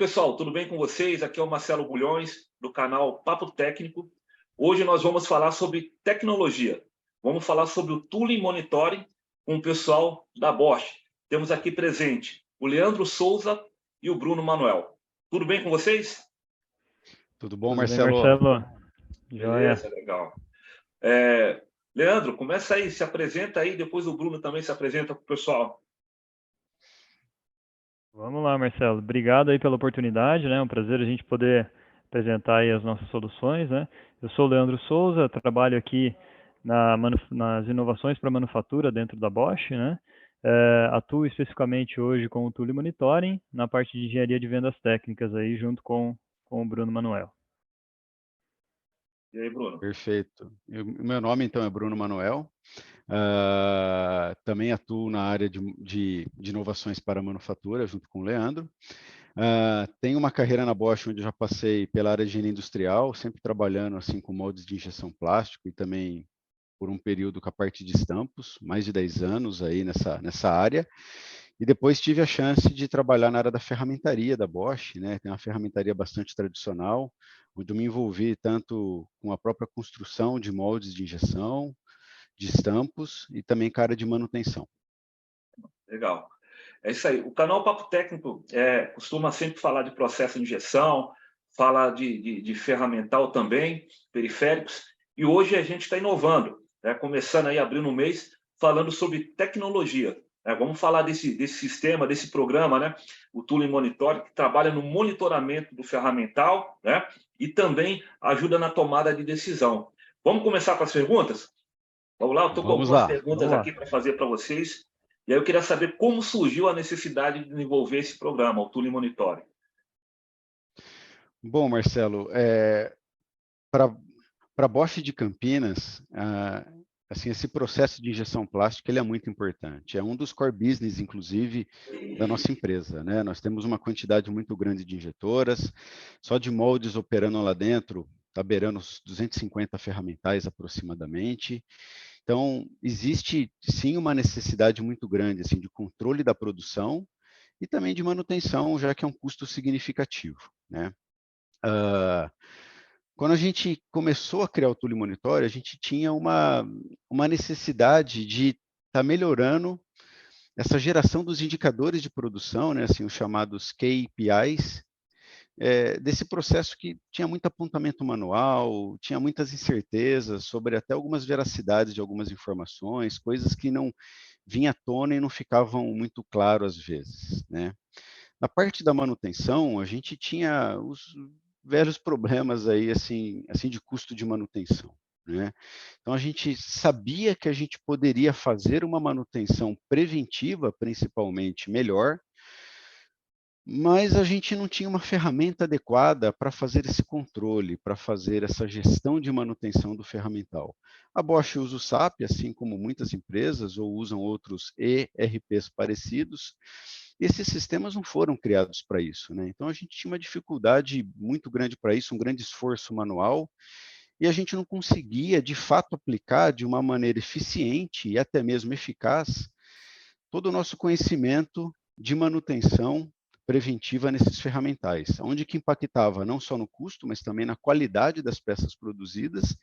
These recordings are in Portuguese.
pessoal, tudo bem com vocês? Aqui é o Marcelo Bulhões, do canal Papo Técnico. Hoje nós vamos falar sobre tecnologia. Vamos falar sobre o Tooling Monitoring com o pessoal da Bosch. Temos aqui presente o Leandro Souza e o Bruno Manuel. Tudo bem com vocês? Tudo bom, Tudo bem, Marcelo? Marcelo? Beleza, Joia. legal. Leandro, começa aí, se apresenta aí, depois o Bruno também se apresenta para o pessoal. Vamos lá, Marcelo. Obrigado aí pela oportunidade, né? É um prazer a gente poder apresentar aí as nossas soluções, né? Eu sou o Leandro Souza, trabalho aqui nas inovações para manufatura dentro da Bosch, né? Atuo especificamente hoje com o Tooling Monitoring na parte de engenharia de vendas técnicas aí junto com o Bruno Manuel. E aí, Bruno? Perfeito. O meu nome, então, é Bruno Manuel. Também atuo na área de inovações para a manufatura, junto com o Leandro. Tenho uma carreira na Bosch, onde eu já passei pela área de engenharia industrial, sempre trabalhando assim com moldes de injeção plástico e também por um período com a parte de estampos, mais de 10 anos aí nessa área. E depois tive a chance de trabalhar na área da ferramentaria da Bosch, né? Tem uma ferramentaria bastante tradicional, onde eu me envolvi tanto com a própria construção de moldes de injeção, de estampos e também com a área de manutenção. Legal. É isso aí. O canal Papo Técnico costuma sempre falar de processo de injeção, fala de ferramental também, periféricos, e hoje a gente está inovando, né? Começando aí, abrindo um mês, falando sobre tecnologia. Né? Vamos falar desse sistema, desse programa, né? O Tooling Monitoring, que trabalha no monitoramento do ferramental, né? E também ajuda na tomada de decisão. Vamos começar com as perguntas? Vamos lá, eu estou com Vamos algumas lá. perguntas aqui para fazer para vocês. E aí eu queria saber como surgiu a necessidade de desenvolver esse programa, o Tooling Monitoring. Bom, Marcelo, para a Bosch de Campinas, assim, esse processo de injeção plástica ele é muito importante. É um dos core business, inclusive, da nossa empresa, né? Nós temos uma quantidade muito grande de injetoras, só de moldes operando lá dentro, está beirando os 250 ferramentais aproximadamente. Então, existe sim uma necessidade muito grande assim, de controle da produção e também de manutenção, já que é um custo significativo, né? Quando a gente começou a criar o Tooling Monitor, a gente tinha uma necessidade de estar melhorando essa geração dos indicadores de produção, né, assim, os chamados KPIs, desse processo que tinha muito apontamento manual, tinha muitas incertezas sobre até algumas veracidades de algumas informações, coisas que não vinham à tona e não ficavam muito claro às vezes, né? Na parte da manutenção, a gente tinha os velhos problemas aí, assim de custo de manutenção, né? Então, a gente sabia que a gente poderia fazer uma manutenção preventiva, principalmente, melhor, mas a gente não tinha uma ferramenta adequada para fazer esse controle, para fazer essa gestão de manutenção do ferramental. A Bosch usa o SAP, assim como muitas empresas, ou usam outros ERPs parecidos. Esses sistemas não foram criados para isso, né? Então a gente tinha uma dificuldade muito grande para isso, um grande esforço manual, e a gente não conseguia, de fato, aplicar de uma maneira eficiente e até mesmo eficaz todo o nosso conhecimento de manutenção preventiva nesses ferramentais, onde que impactava não só no custo, mas também na qualidade das peças produzidas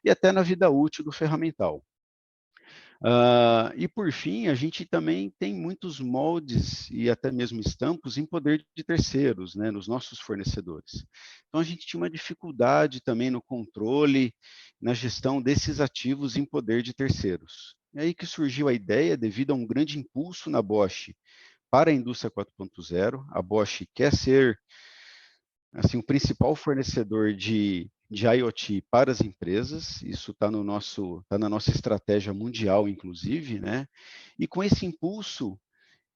e até na vida útil do ferramental. E por fim, a gente também tem muitos moldes e até mesmo estampos em poder de terceiros, né, nos nossos fornecedores. Então a gente tinha uma dificuldade também no controle, na gestão desses ativos em poder de terceiros. É aí que surgiu a ideia, devido a um grande impulso na Bosch para a indústria 4.0. A Bosch quer ser assim, o principal fornecedor de IoT para as empresas, isso está tá na nossa estratégia mundial, inclusive, né? E com esse impulso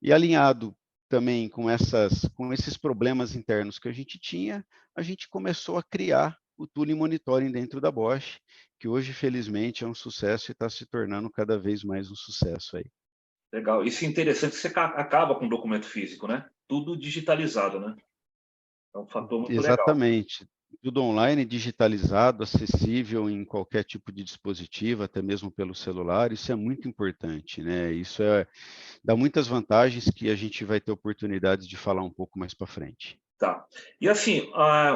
e alinhado também com esses problemas internos que a gente tinha, a gente começou a criar o Tooling Monitoring dentro da Bosch, que hoje, felizmente, é um sucesso e está se tornando cada vez mais um sucesso aí. Legal. Isso é interessante que você acaba com o documento físico, né? Tudo digitalizado, né? É um fator muito legal. Exatamente. Tudo online, digitalizado, acessível em qualquer tipo de dispositivo, até mesmo pelo celular, isso é muito importante, né? Dá muitas vantagens que a gente vai ter oportunidades de falar um pouco mais para frente. Tá. E assim,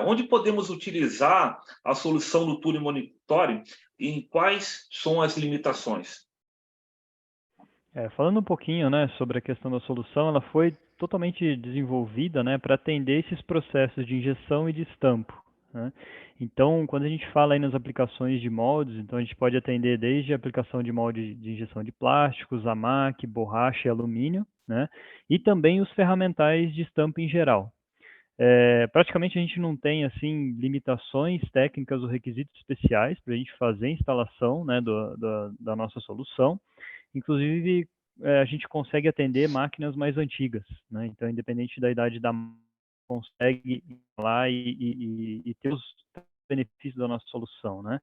onde podemos utilizar a solução do Tule Monitoring e quais são as limitações? Falando um pouquinho, né, sobre a questão da solução, ela foi totalmente desenvolvida, né, para atender esses processos de injeção e de estampo, né? Então, quando a gente fala aí nas aplicações de moldes, então a gente pode atender desde a aplicação de molde de injeção de plásticos, amac, borracha e alumínio, né, e também os ferramentais de estampa em geral. Praticamente a gente não tem assim limitações técnicas ou requisitos especiais para a gente fazer a instalação, né, da nossa solução. Inclusive, a gente consegue atender máquinas mais antigas, né? Então, independente da idade da máquina, consegue ir lá e ter os benefícios da nossa solução, né?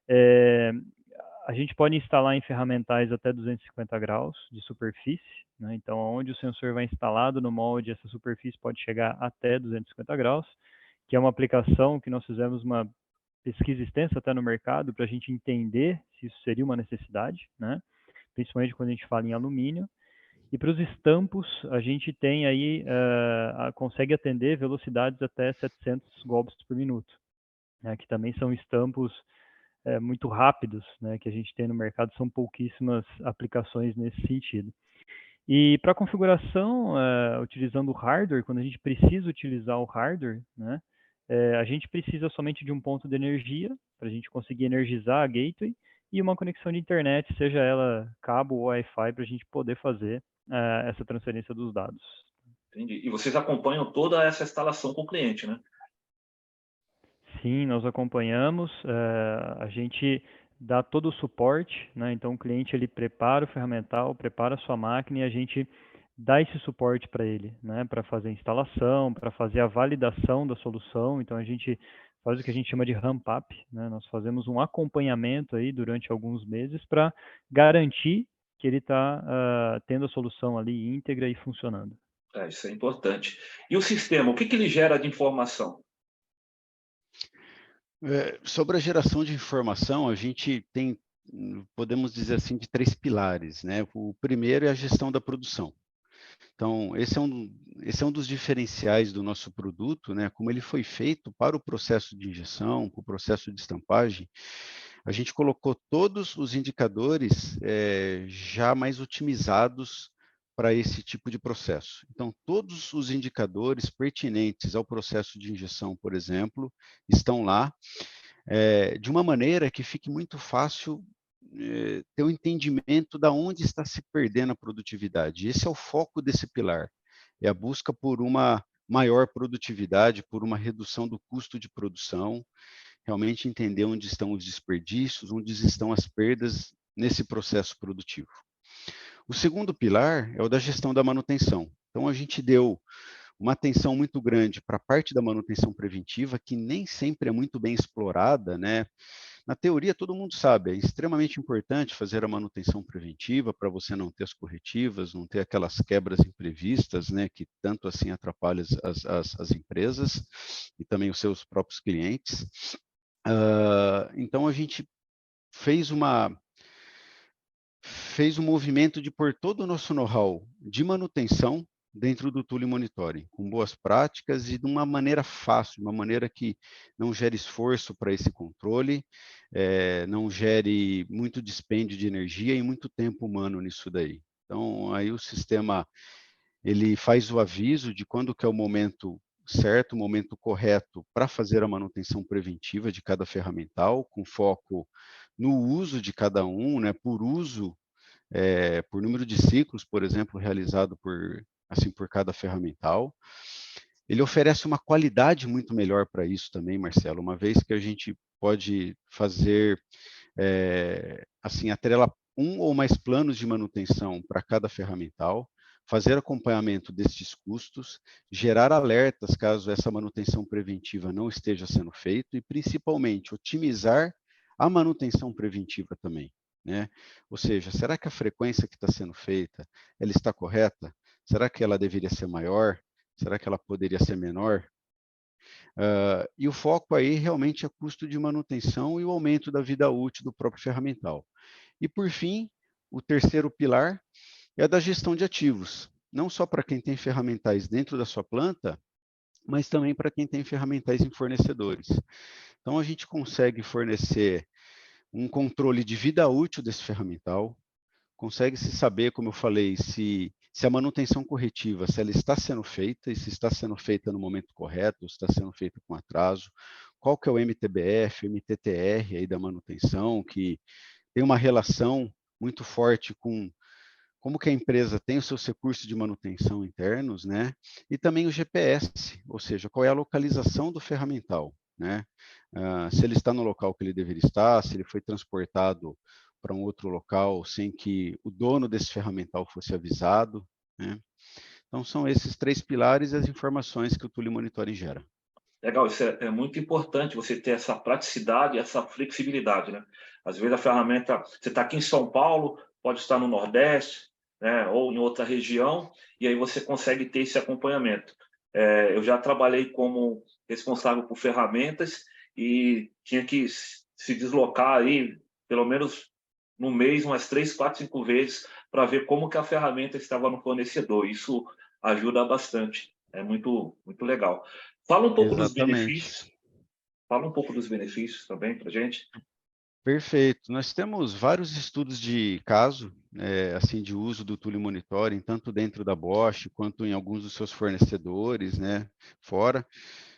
É, a gente pode instalar em ferramentais até 250 graus de superfície, né? Então, onde o sensor vai instalado no molde, essa superfície pode chegar até 250 graus, que é uma aplicação que nós fizemos uma pesquisa extensa até no mercado para a gente entender se isso seria uma necessidade, né? Principalmente quando a gente fala em alumínio. E para os estampos, a gente tem aí, consegue atender velocidades até 700 golpes por minuto, né? Que também são estampos muito rápidos, né, que a gente tem no mercado, são pouquíssimas aplicações nesse sentido. E para configuração, utilizando o hardware, quando a gente precisa utilizar o hardware, né, a gente precisa somente de um ponto de energia para a gente conseguir energizar a gateway e uma conexão de internet, seja ela cabo ou Wi-Fi, para a gente poder fazer essa transferência dos dados. Entendi. E vocês acompanham toda essa instalação com o cliente, né? Sim, nós acompanhamos, a gente dá todo o suporte, né? Então o cliente ele prepara o ferramental, prepara a sua máquina e a gente dá esse suporte para ele, né? Para fazer a instalação, para fazer a validação da solução. Então a gente faz o que a gente chama de ramp up, né? Nós fazemos um acompanhamento aí durante alguns meses para garantir que ele está tendo a solução ali íntegra e funcionando. Isso é importante. E o sistema, o que ele gera de informação? Sobre a geração de informação, a gente tem, podemos dizer assim, de 3 pilares, né? O primeiro é a gestão da produção. Então, esse é um dos diferenciais do nosso produto, né? Como ele foi feito para o processo de injeção, para o processo de estampagem, a gente colocou todos os indicadores já mais otimizados para esse tipo de processo. Então, todos os indicadores pertinentes ao processo de injeção, por exemplo, estão lá, de uma maneira que fique muito fácil ter um entendimento da onde está se perdendo a produtividade. Esse é o foco desse pilar, é a busca por uma maior produtividade, por uma redução do custo de produção, realmente entender onde estão os desperdícios, onde estão as perdas nesse processo produtivo. O segundo pilar é o da gestão da manutenção. Então, a gente deu uma atenção muito grande para a parte da manutenção preventiva, que nem sempre é muito bem explorada, né? Na teoria, todo mundo sabe, é extremamente importante fazer a manutenção preventiva para você não ter as corretivas, não ter aquelas quebras imprevistas, né, que tanto assim atrapalham as empresas e também os seus próprios clientes. Então, a gente fez um movimento de pôr todo o nosso know-how de manutenção dentro do Tule Monitoring, com boas práticas e de uma maneira fácil, de uma maneira que não gere esforço para esse controle, não gere muito dispêndio de energia e muito tempo humano nisso daí. Então, aí o sistema, ele faz o aviso de quando que é o momento certo, o momento correto para fazer a manutenção preventiva de cada ferramental, com foco no uso de cada um, né, por uso, por número de ciclos, por exemplo, realizado por cada ferramental. Ele oferece uma qualidade muito melhor para isso também, Marcelo, uma vez que a gente pode fazer, assim, atrelar um ou mais planos de manutenção para cada ferramental, fazer acompanhamento destes custos, gerar alertas caso essa manutenção preventiva não esteja sendo feita e, principalmente, otimizar a manutenção preventiva também, né? Ou seja, será que a frequência que está sendo feita, ela está correta? Será que ela deveria ser maior? Será que ela poderia ser menor? E o foco aí realmente é custo de manutenção e o aumento da vida útil do próprio ferramental. E, por fim, o terceiro pilar é a da gestão de ativos. Não só para quem tem ferramentais dentro da sua planta, mas também para quem tem ferramentais em fornecedores. Então, a gente consegue fornecer um controle de vida útil desse ferramental, consegue se saber, como eu falei, se a manutenção corretiva, se ela está sendo feita e se está sendo feita no momento correto, ou se está sendo feita com atraso, qual que é o MTBF, MTTR aí da manutenção, que tem uma relação muito forte com como que a empresa tem os seus recursos de manutenção internos, né? E também o GPS, ou seja, qual é a localização do ferramental, né? Se ele está no local que ele deveria estar, se ele foi transportado para um outro local sem que o dono desse ferramental fosse avisado, né? Então, são esses 3 pilares e as informações que o Tule Monitoring gera. Legal, isso é muito importante, você ter essa praticidade, essa flexibilidade, né? Às vezes a ferramenta, você está aqui em São Paulo, pode estar no Nordeste, né, ou em outra região, e aí você consegue ter esse acompanhamento. Eu já trabalhei como responsável por ferramentas e tinha que se deslocar aí, pelo menos no mês, umas 3, 4, 5 vezes, para ver como que a ferramenta estava no fornecedor. Isso ajuda bastante, é muito legal. Fala um pouco dos Exatamente. benefícios. Fala um pouco dos benefícios também para a gente. Perfeito. Nós temos vários estudos de caso, assim, de uso do Tule Monitoring, tanto dentro da Bosch quanto em alguns dos seus fornecedores, né, fora.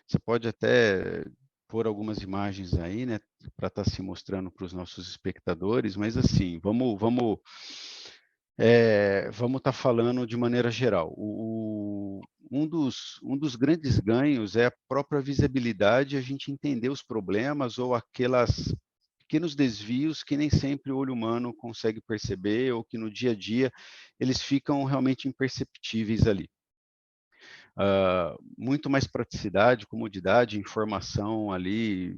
Você pode até pôr algumas imagens aí, né, para estar se mostrando para os nossos espectadores, mas assim, vamos estar falando de maneira geral. Um dos grandes ganhos é a própria visibilidade, a gente entender os problemas ou aquelas pequenos desvios que nem sempre o olho humano consegue perceber ou que no dia a dia eles ficam realmente imperceptíveis ali. Muito mais praticidade, comodidade, informação ali,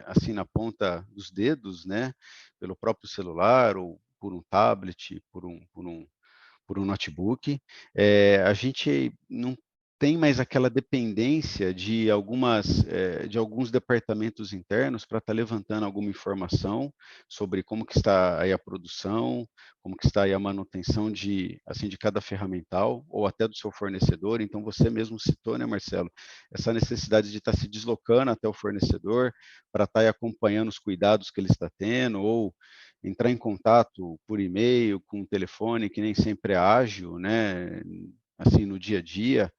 assim na ponta dos dedos, né, pelo próprio celular ou por um tablet, por um notebook. A gente não tem mais aquela dependência de alguns departamentos internos para estar levantando alguma informação sobre como que está aí a produção, como que está aí a manutenção de cada ferramental ou até do seu fornecedor. Então, você mesmo citou, né, Marcelo, essa necessidade de estar se deslocando até o fornecedor para estar aí acompanhando os cuidados que ele está tendo ou entrar em contato por e-mail, com o telefone, que nem sempre é ágil, né, assim, no dia a dia,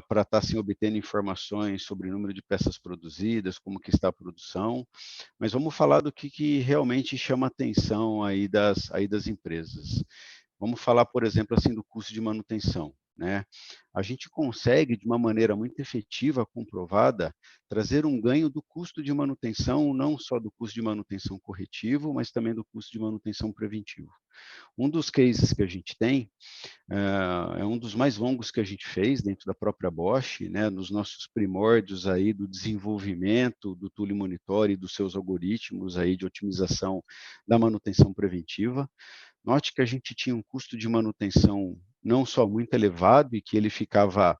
para estar, assim, obtendo informações sobre o número de peças produzidas, como que está a produção. Mas vamos falar do que realmente chama a atenção aí das empresas. Vamos falar, por exemplo, assim, do custo de manutenção, né? A gente consegue, de uma maneira muito efetiva, comprovada, trazer um ganho do custo de manutenção, não só do custo de manutenção corretivo, mas também do custo de manutenção preventivo. Um dos cases que a gente tem, é um dos mais longos que a gente fez dentro da própria Bosch, né, nos nossos primórdios aí do desenvolvimento do Tule Monitor e dos seus algoritmos aí de otimização da manutenção preventiva. Note que a gente tinha um custo de manutenção não só muito elevado e que ele ficava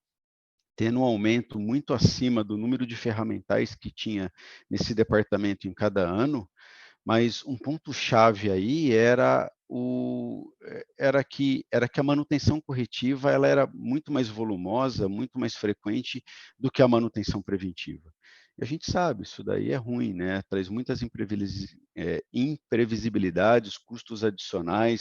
tendo um aumento muito acima do número de ferramentais que tinha nesse departamento em cada ano, mas um ponto-chave aí era que a manutenção corretiva ela era muito mais volumosa, muito mais frequente do que a manutenção preventiva. E a gente sabe, isso daí é ruim, né? Traz muitas imprevisibilidades, custos adicionais,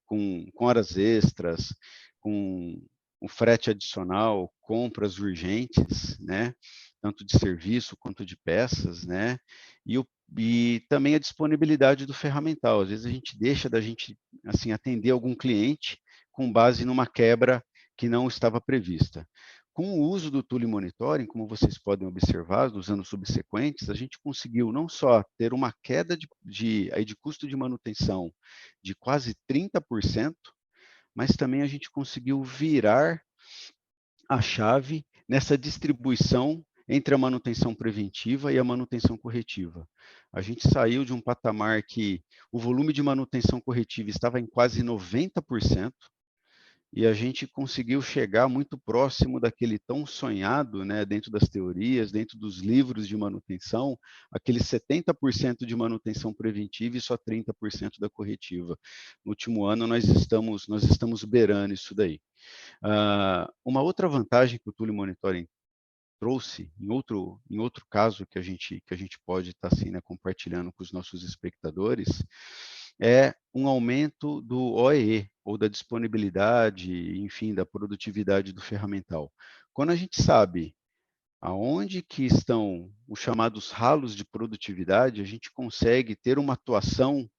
com horas extras, com o frete adicional, compras urgentes, né? Tanto de serviço quanto de peças, né? E também a disponibilidade do ferramental. Às vezes a gente deixa da gente assim atender algum cliente com base numa quebra que não estava prevista. Com o uso do Tule Monitoring, como vocês podem observar nos anos subsequentes, a gente conseguiu não só ter uma queda de custo de manutenção de quase 30%, mas também a gente conseguiu virar a chave nessa distribuição entre a manutenção preventiva e a manutenção corretiva. A gente saiu de um patamar que o volume de manutenção corretiva estava em quase 90%, e a gente conseguiu chegar muito próximo daquele tão sonhado, né, dentro das teorias, dentro dos livros de manutenção, aquele 70% de manutenção preventiva e só 30% da corretiva. No último ano, nós estamos beirando isso daí. Uma outra vantagem que o Tule Monitoring trouxe em outro caso que a gente pode estar assim, né, compartilhando com os nossos espectadores, é um aumento do OEE, ou da disponibilidade, enfim, da produtividade do ferramental. Quando a gente sabe aonde que estão os chamados ralos de produtividade, a gente consegue ter uma atuação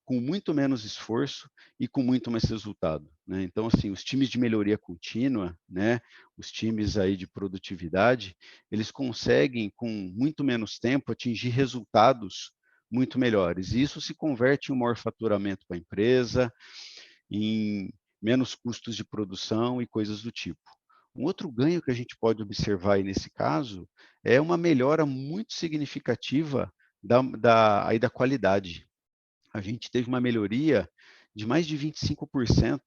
com muito menos esforço e com muito mais resultado, né? Então, assim, os times de melhoria contínua, né, os times aí de produtividade, eles conseguem, com muito menos tempo, atingir resultados muito melhores. E isso se converte em um maior faturamento para a empresa, em menos custos de produção e coisas do tipo. Um outro ganho que a gente pode observar aí nesse caso é uma melhora muito significativa da qualidade. A gente teve uma melhoria de mais de 25%,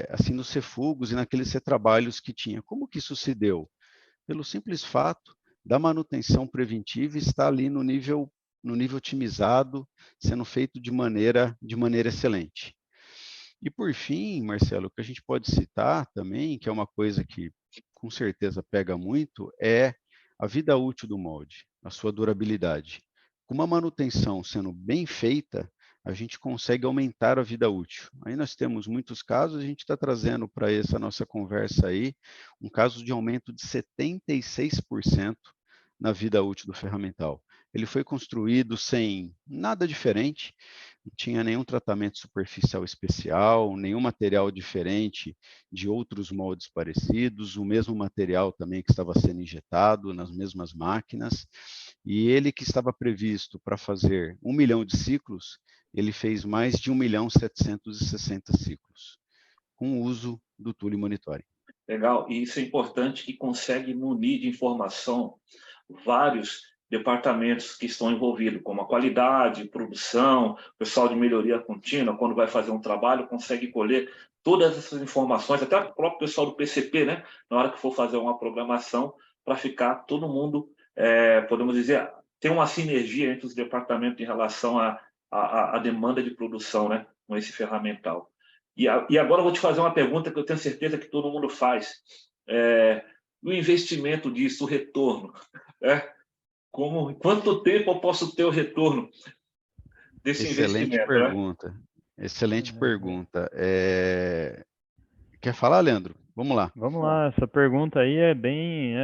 assim, nos refugos e naqueles retrabalhos que tinha. Como que isso se deu? Pelo simples fato da manutenção preventiva estar ali no nível otimizado, sendo feito de maneira excelente. E por fim, Marcelo, o que a gente pode citar também, que é uma coisa que com certeza pega muito, é a vida útil do molde, a sua durabilidade. Com uma manutenção sendo bem feita, a gente consegue aumentar a vida útil. Aí nós temos muitos casos, a gente está trazendo para essa nossa conversa aí, um caso de aumento de 76% na vida útil do ferramental. Ele foi construído sem nada diferente, não tinha nenhum tratamento superficial especial, nenhum material diferente de outros moldes parecidos, o mesmo material também que estava sendo injetado nas mesmas máquinas, e ele que estava previsto para fazer 1 milhão de ciclos, ele fez mais de 1.760.000 ciclos, com o uso do Thule Monitoring. Legal, e isso é importante, que consegue munir de informação vários departamentos que estão envolvidos, como a qualidade, produção, pessoal de melhoria contínua, quando vai fazer um trabalho, consegue colher todas essas informações, até o próprio pessoal do PCP, né? Na hora que for fazer uma programação, para ficar todo mundo, podemos dizer, ter uma sinergia entre os departamentos em relação à demanda de produção, né? Com esse ferramental. E agora eu vou te fazer uma pergunta que eu tenho certeza que todo mundo faz. O investimento disso, o retorno, quanto tempo eu posso ter o retorno desse Excelente investimento, né? pergunta. Excelente pergunta. Quer falar, Leandro? Vamos lá. Vamos lá, essa pergunta aí é bem,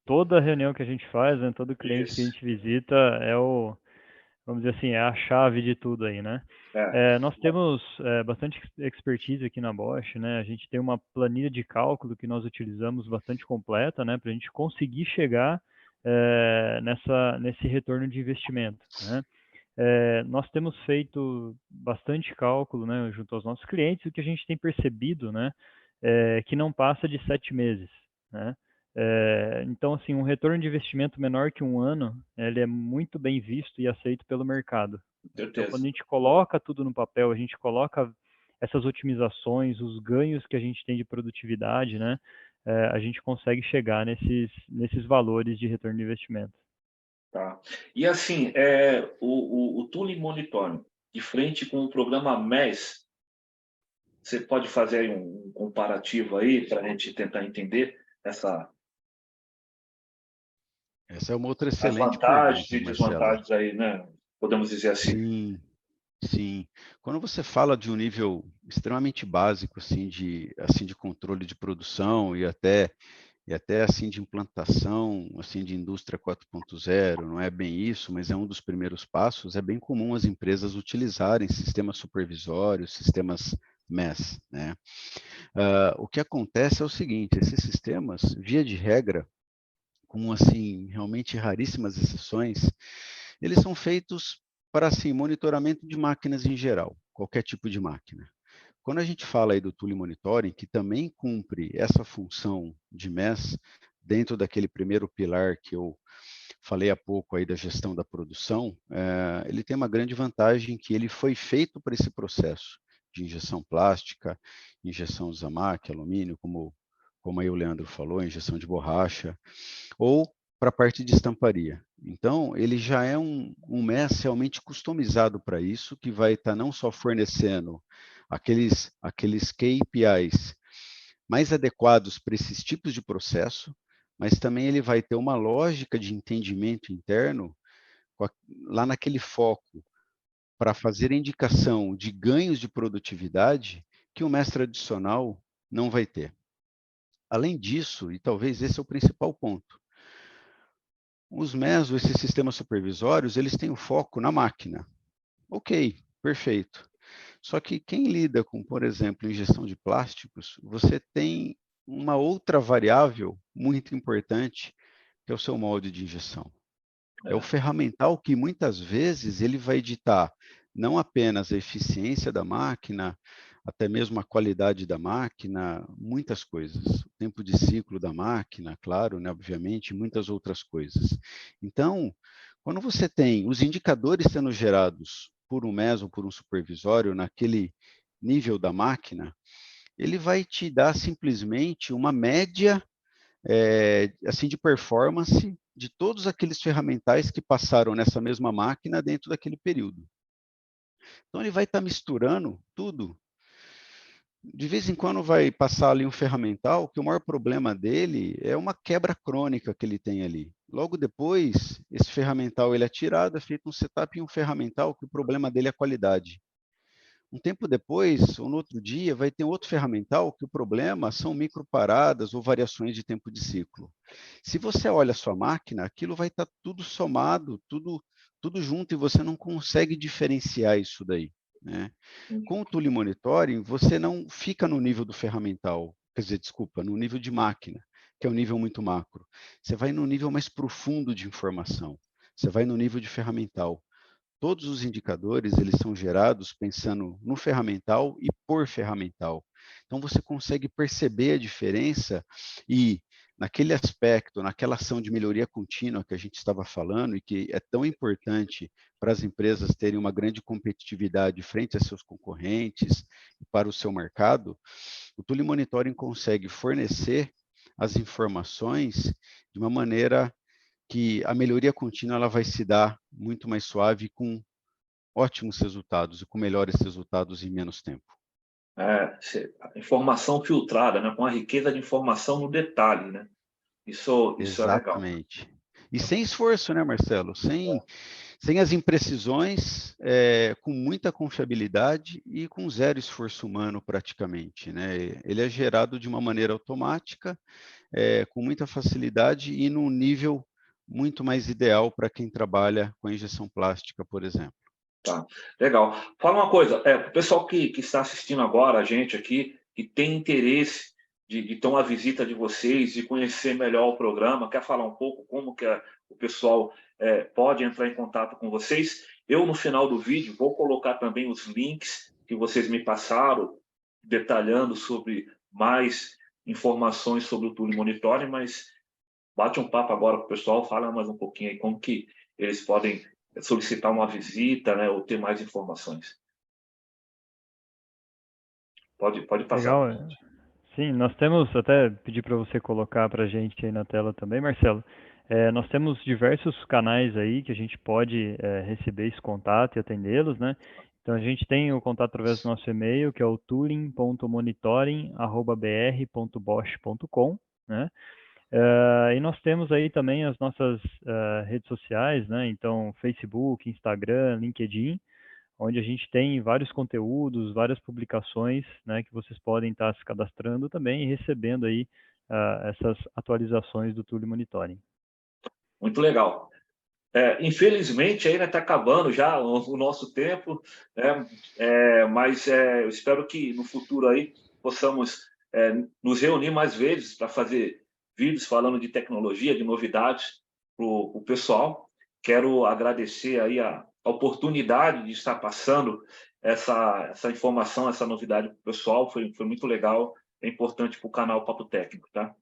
toda reunião que a gente faz, né, todo cliente que a Isso. gente visita vamos dizer assim, é a chave de tudo aí, né? Nós temos bastante expertise aqui na Bosch, né? A gente tem uma planilha de cálculo que nós utilizamos bastante completa, né, para a gente conseguir chegar nesse retorno de investimento, né? Nós temos feito bastante cálculo, né, junto aos nossos clientes, o que a gente tem percebido, né, que não passa de 7 meses, né? Então, assim, um retorno de investimento menor que 1 ano, ele é muito bem visto e aceito pelo mercado. Então, quando a gente coloca tudo no papel, a gente coloca essas otimizações, os ganhos que a gente tem de produtividade, né, a gente consegue chegar nesses valores de retorno de investimento. Tá. E assim, o Thule Monitoring, de frente com o programa MES, você pode fazer aí um comparativo aí para a gente tentar entender Essa é uma outra as excelente vantagens pergunta, e hein, Marcelo? desvantagens aí, né? Podemos dizer assim. Sim, sim. Quando você fala de um nível extremamente básico, assim, de controle de produção e até assim de implantação, assim, de indústria 4.0, não é bem isso, mas é um dos primeiros passos. É bem comum as empresas utilizarem sistemas supervisórios, sistemas MES, né? O que acontece é o seguinte: esses sistemas, via de regra, com assim realmente raríssimas exceções, eles são feitos para assim monitoramento de máquinas em geral, qualquer tipo de máquina. Quando a gente fala aí do Thule Monitoring, que também cumpre essa função de MES dentro daquele primeiro pilar que eu falei há pouco aí da gestão da produção, ele tem uma grande vantagem, que ele foi feito para esse processo de injeção plástica, injeção de Zamac, alumínio, como aí o Leandro falou, injeção de borracha, ou para a parte de estamparia. Então, ele já é um MES realmente customizado para isso, que vai estar não só fornecendo aqueles KPIs mais adequados para esses tipos de processo, mas também ele vai ter uma lógica de entendimento interno lá naquele foco para fazer a indicação de ganhos de produtividade que o mestre adicional não vai ter. Além disso, e talvez esse é o principal ponto, os MES, esses sistemas supervisórios, eles têm o foco na máquina. Ok, perfeito. Só que quem lida com, por exemplo, injeção de plásticos, você tem uma outra variável muito importante, que é o seu molde de injeção. É o ferramental que muitas vezes ele vai ditar não apenas a eficiência da máquina, até mesmo a qualidade da máquina, muitas coisas. O tempo de ciclo da máquina, claro, né, obviamente, muitas outras coisas. Então, quando você tem os indicadores sendo gerados por um MES ou por um supervisório naquele nível da máquina, ele vai te dar simplesmente uma média assim de performance de todos aqueles ferramentais que passaram nessa mesma máquina dentro daquele período. Então ele vai estar misturando tudo. De vez em quando vai passar ali um ferramental que o maior problema dele é uma quebra crônica que ele tem ali. Logo depois, esse ferramental ele é tirado, é feito um setup em um ferramental que o problema dele é a qualidade. Um tempo depois, ou no outro dia, vai ter outro ferramental que o problema são microparadas ou variações de tempo de ciclo. Se você olha a sua máquina, aquilo vai estar tudo somado, tudo junto, e você não consegue diferenciar isso daí, né? Com o Tooling Monitoring, você não fica no nível do ferramental, quer dizer, desculpa, no nível de máquina, que é um nível muito macro. Você vai no nível mais profundo de informação. Você vai no nível de ferramental. Todos os indicadores, eles são gerados pensando no ferramental e por ferramental. Então, você consegue perceber a diferença e, naquele aspecto, naquela ação de melhoria contínua que a gente estava falando e que é tão importante para as empresas terem uma grande competitividade frente a seus concorrentes e para o seu mercado, o Tooling Monitoring consegue fornecer as informações de uma maneira que a melhoria contínua ela vai se dar muito mais suave, com ótimos resultados e com melhores resultados em menos tempo. Informação filtrada, né? Com a riqueza de informação no detalhe, né? Isso é legal. Exatamente. E sem esforço, né, Marcelo? Sem as imprecisões, com muita confiabilidade e com zero esforço humano praticamente, né? Ele é gerado de uma maneira automática, com muita facilidade e num nível muito mais ideal para quem trabalha com a injeção plástica, por exemplo. Tá, legal. Fala uma coisa, o pessoal que está assistindo agora, a gente aqui, que tem interesse de ter uma visita de vocês, de conhecer melhor o programa, quer falar um pouco como que o pessoal pode entrar em contato com vocês? Eu, no final do vídeo, vou colocar também os links que vocês me passaram, detalhando sobre mais informações sobre o Tooling Monitoring, mas bate um papo agora com o pessoal, fala mais um pouquinho aí como que eles podem solicitar uma visita, né, ou ter mais informações. Pode passar. Legal. Sim, nós temos, até pedir para você colocar para a gente aí na tela também, Marcelo, nós temos diversos canais aí que a gente pode receber esse contato e atendê-los, né? Então a gente tem o contato através do nosso e-mail, que é o tooling.monitoring@br.bosch.com, né? E nós temos aí também as nossas redes sociais, né? Então, Facebook, Instagram, LinkedIn, onde a gente tem vários conteúdos, várias publicações, né, que vocês podem estar se cadastrando também e recebendo aí essas atualizações do Tooling Monitoring. Muito legal. Infelizmente, ainda está acabando já o nosso tempo, né? Mas eu espero que no futuro aí possamos nos reunir mais vezes para fazer vídeos falando de tecnologia, de novidades para o pessoal. Quero agradecer aí a oportunidade de estar passando essa informação, essa novidade para o pessoal. Foi muito legal, é importante para o canal Papo Técnico, tá?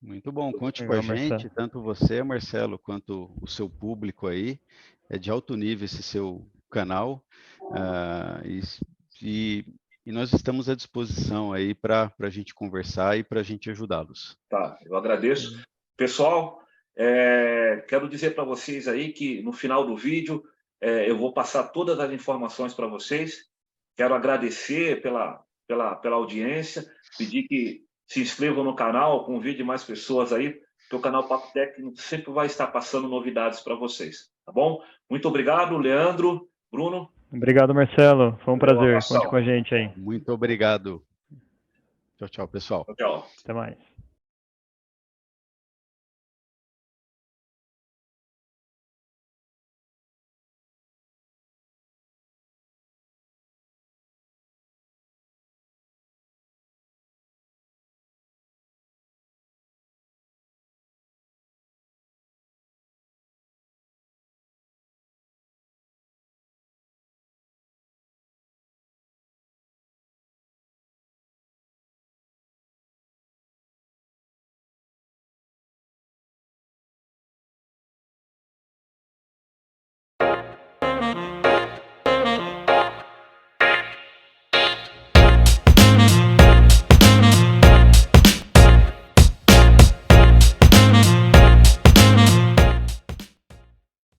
Muito bom, conte com a Legal, Marcelo. gente, tanto você, Marcelo, quanto o seu público aí. É de alto nível esse seu canal, e nós estamos à disposição aí para a gente conversar e para a gente ajudá-los. Tá, eu agradeço. Pessoal, quero dizer para vocês aí que no final do vídeo eu vou passar todas as informações para vocês. Quero agradecer pela audiência, pedir que se inscrevam no canal, convide mais pessoas aí, porque o canal Papo Técnico sempre vai estar passando novidades para vocês, tá bom? Muito obrigado, Leandro, Bruno. Obrigado, Marcelo. Foi um prazer. abração. Conte com a gente aí. Muito obrigado. Tchau, tchau, pessoal. Tchau. Até mais.